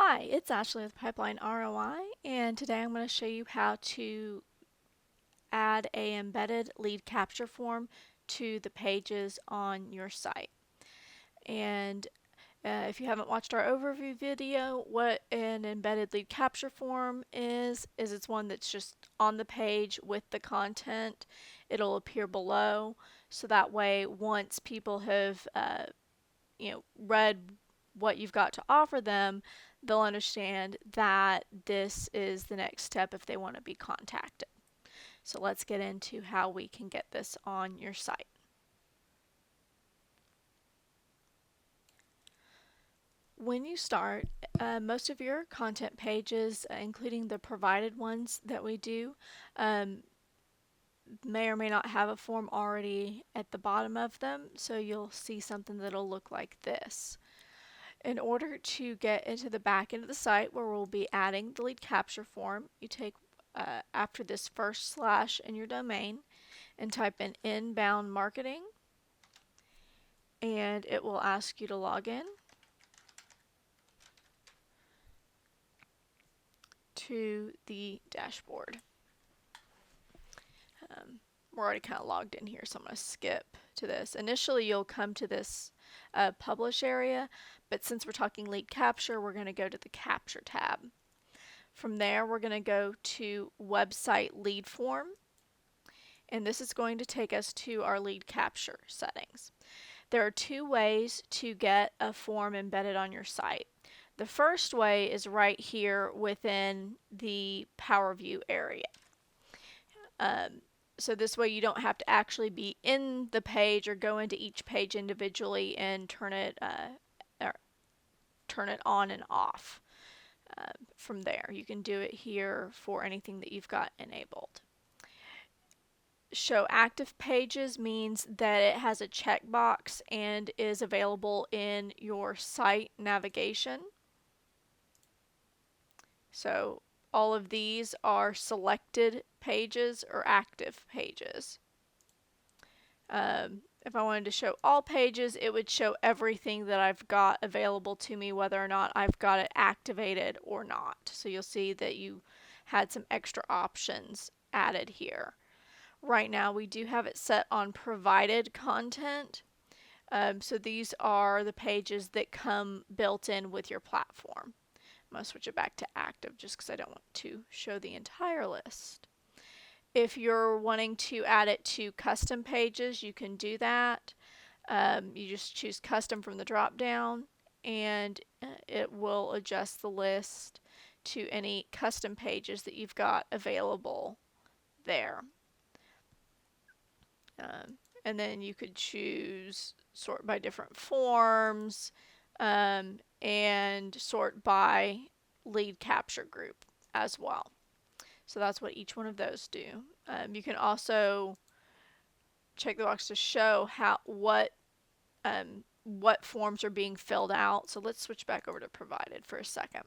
Hi, it's Ashley with Pipeline ROI, and today I'm going to show you how to add a embedded lead capture form to the pages on your site. And if you haven't watched our overview video, what an embedded lead capture form is it's one that's just on the page with the content. It'll appear below, so that way once people have read what you've got to offer them, they'll understand that this is the next step if they want to be contacted. So let's get into how we can get this on your site. When you start, most of your content pages, including the provided ones that we do, may or may not have a form already at the bottom of them, so you'll see something that'll look like this. In order to get into the back end of the site where we'll be adding the lead capture form, you take after this first slash in your domain and type in inbound marketing, and it will ask you to log in to the dashboard. We're already kind of logged in here, so I'm going to skip to this. Initially, you'll come to this publish area, but since we're talking lead capture, we're going to go to the capture tab. From there, we're going to go to website lead form, and this is going to take us to our lead capture settings. There are two ways to get a form embedded on your site. The first way is right here within the Power View area. So this way you don't have to actually be in the page or go into each page individually and turn it on and off. From there, you can do it here for anything that you've got enabled. Show active pages means that it has a checkbox and is available in your site navigation. So all of these are selected pages or active pages. If I wanted to show all pages, it would show everything that I've got available to me, whether or not I've got it activated or not. So you'll see that you had some extra options added here. Right now we do have it set on provided content. So these are the pages that come built in with your platform. I'm going to switch it back to active just because I don't want to show the entire list. If you're wanting to add it to custom pages, you can do that. You just choose custom from the drop down, and it will adjust the list to any custom pages that you've got available there. And then you could choose sort by different forms and sort by lead capture group as well. So that's what each one of those do. You can also check the box to show what forms are being filled out. So let's switch back over to provided for a second.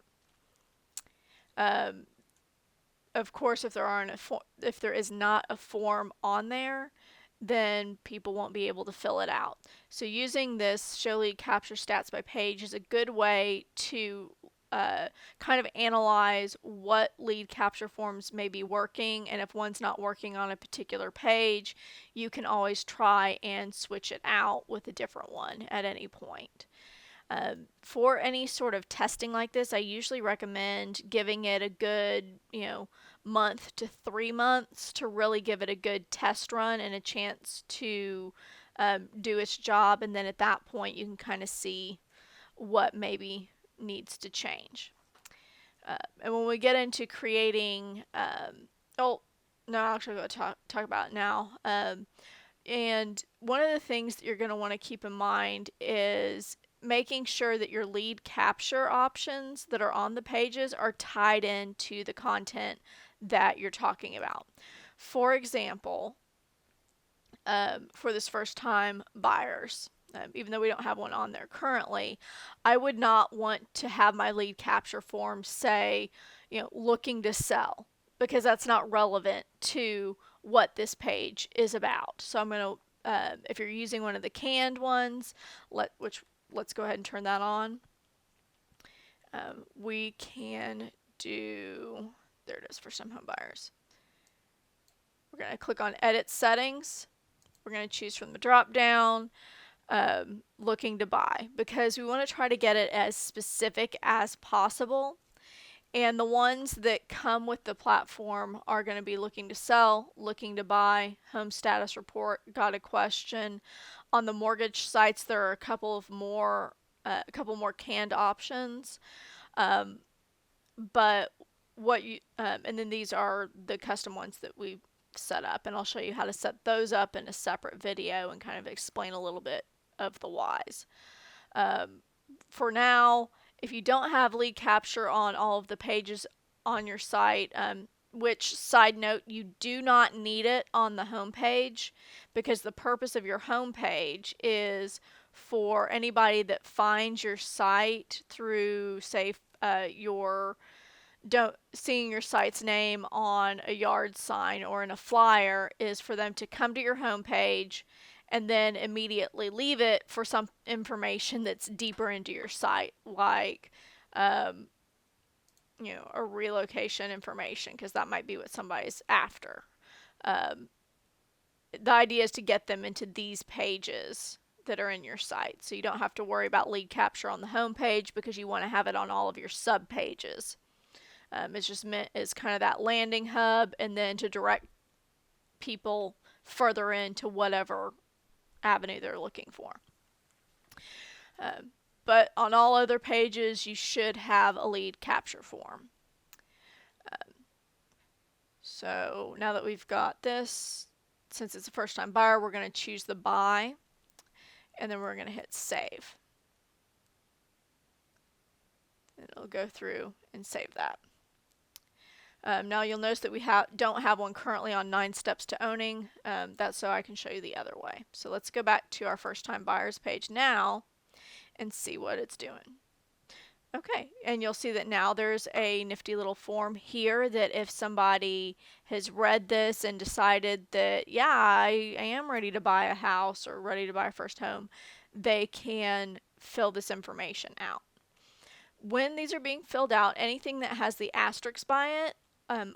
Of course, if there is not a form on there, then people won't be able to fill it out. So using this show lead capture stats by page is a good way to kind of analyze what lead capture forms may be working, and if one's not working on a particular page, you can always try and switch it out with a different one at any point. For any sort of testing like this, I usually recommend giving it a good, month to 3 months to really give it a good test run and a chance to do its job, and then at that point you can kind of see what maybe needs to change. And when we get into creating, actually I'm going to talk about it now. And one of the things that you're going to want to keep in mind is making sure that your lead capture options that are on the pages are tied into the content that you're talking about. For example, for this first time buyers, even though we don't have one on there currently, I would not want to have my lead capture form say, looking to sell, because that's not relevant to what this page is about. So I'm going to, if you're using one of the canned ones, let's go ahead and turn that on. we can do, there it is, first time home buyers. We're going to click on edit settings. We're going to choose from the drop down looking to buy, because we want to try to get it as specific as possible. And the ones that come with the platform are going to be looking to sell, looking to buy, home status report, got a question. On the mortgage sites, there are a couple more canned options. But what you and then these are the custom ones that we set up, and I'll show you how to set those up in a separate video and kind of explain a little bit of the whys. For now, if you don't have lead capture on all of the pages on your site, which, side note, you do not need it on the home page, because the purpose of your home page is for anybody that finds your site through, say, seeing your site's name on a yard sign or in a flyer, is for them to come to your home page and then immediately leave it for some information that's deeper into your site, like a relocation information, because that might be what somebody's after. The idea is to get them into these pages that are in your site, so you don't have to worry about lead capture on the home page, because you want to have it on all of your sub pages. It's just meant as kind of that landing hub, and then to direct people further into whatever avenue they're looking for. But on all other pages, you should have a lead capture form. So now that we've got this, since it's a first time buyer, we're going to choose the buy, and then we're going to hit save. And it'll go through and save that. Now you'll notice that we don't have one currently on 9 steps to owning. That's so I can show you the other way. So let's go back to our first time buyers page now and see what it's doing. Okay, and you'll see that now there's a nifty little form here that if somebody has read this and decided that, yeah, I am ready to buy a house or ready to buy a first home, they can fill this information out. When these are being filled out, anything that has the asterisk by it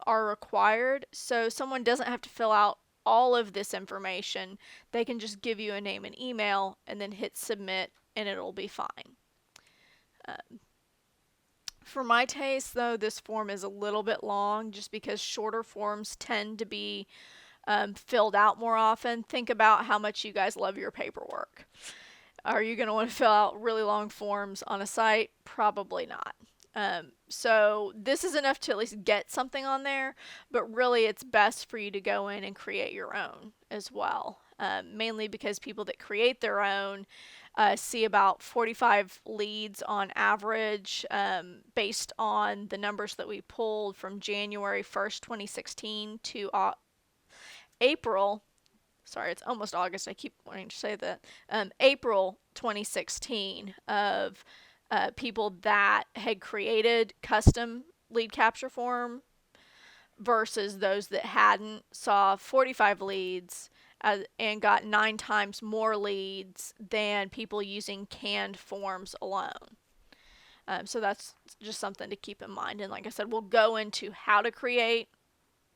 are required, so someone doesn't have to fill out all of this information. They can just give you a name and email and then hit submit, and it'll be fine. For my taste, though, this form is a little bit long, just because shorter forms tend to be filled out more often. Think about how much you guys love your paperwork. Are you going to want to fill out really long forms on a site? Probably not. So this is enough to at least get something on there, but really it's best for you to go in and create your own as well. Mainly because people that create their own see about 45 leads on average, based on the numbers that we pulled from January 1st, 2016 to April. Sorry, it's almost August. I keep wanting to say that. April 2016 of people that had created custom lead capture form versus those that hadn't, saw 45 leads and got 9 times more leads than people using canned forms alone. So that's just something to keep in mind. And like I said, we'll go into how to create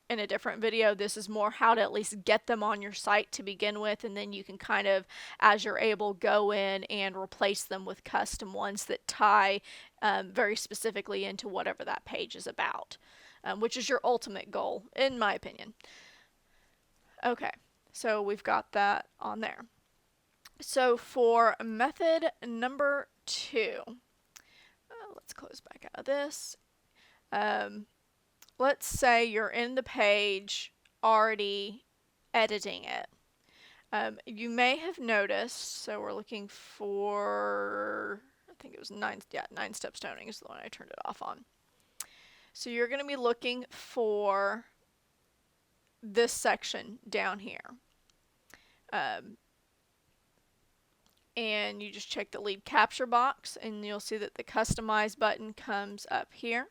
in a different video. This is more how to at least get them on your site to begin with, and then you can kind of, as you're able, go in and replace them with custom ones that tie very specifically into whatever that page is about, which is your ultimate goal, in my opinion. Okay, so we've got that on there. So for method number 2, let's close back out of this. Let's say you're in the page already editing it. You may have noticed, so we're looking for, I think it was 9 steps to owning is the one I turned it off on. So you're going to be looking for this section down here. And you just check the lead capture box, and you'll see that the customize button comes up here.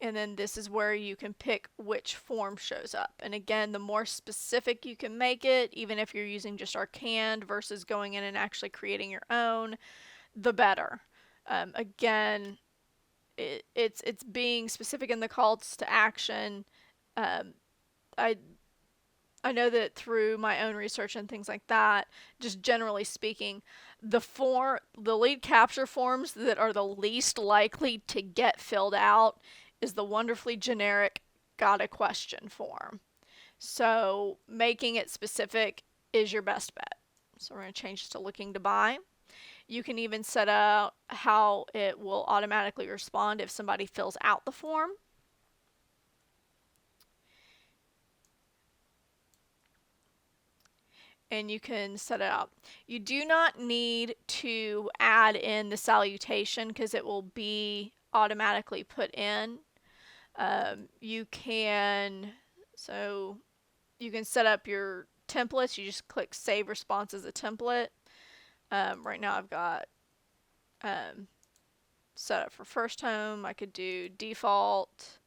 And then this is where you can pick which form shows up. And again, the more specific you can make it, even if you're using just our canned versus going in and actually creating your own, the better. Again, it's being specific in the calls to action. Um, I I know that through my own research and things like that, just generally speaking, the lead capture forms that are the least likely to get filled out is the wonderfully generic got a question form. So making it specific is your best bet. So we're going to change this to looking to buy. You can even set out how it will automatically respond if somebody fills out the form. And you can set it up. You do not need to add in the salutation because it will be automatically put in. You can set up your templates. You just click Save Response as a template. Right now I've got set up for first home. I could do default,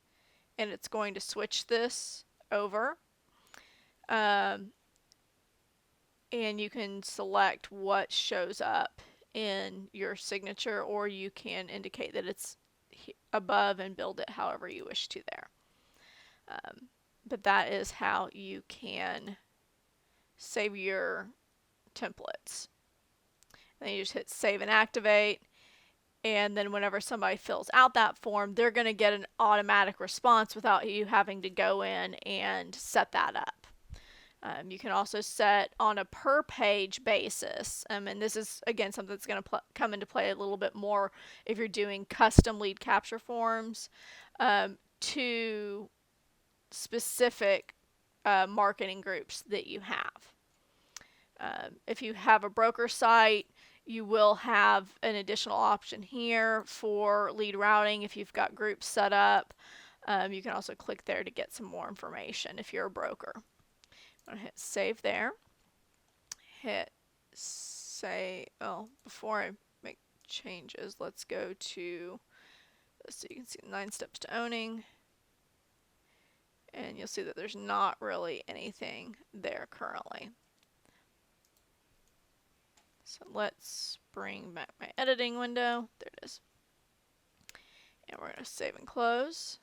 and it's going to switch this over. And you can select what shows up in your signature, or you can indicate that it's above and build it however you wish to there. But that is how you can save your templates. Then you just hit save and activate, and then whenever somebody fills out that form, they're going to get an automatic response without you having to go in and set that up. You can also set on a per page basis, and this is again something that's going to come into play a little bit more if you're doing custom lead capture forms to specific marketing groups that you have. If you have a broker site, you will have an additional option here for lead routing if you've got groups set up. You can also click there to get some more information if you're a broker. I'm going to hit save there. Hit save. Oh, before I make changes, let's go to, so you can see 9 steps to owning. And you'll see that there's not really anything there currently. So let's bring back my editing window. There it is. And we're going to save and close.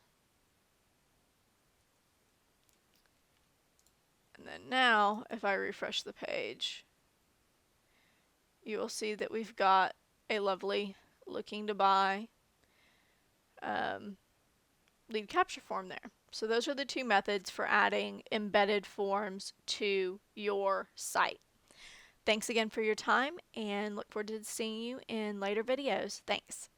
And then now, if I refresh the page, you will see that we've got a lovely looking to buy lead capture form there. So those are the two methods for adding embedded forms to your site. Thanks again for your time, and look forward to seeing you in later videos. Thanks.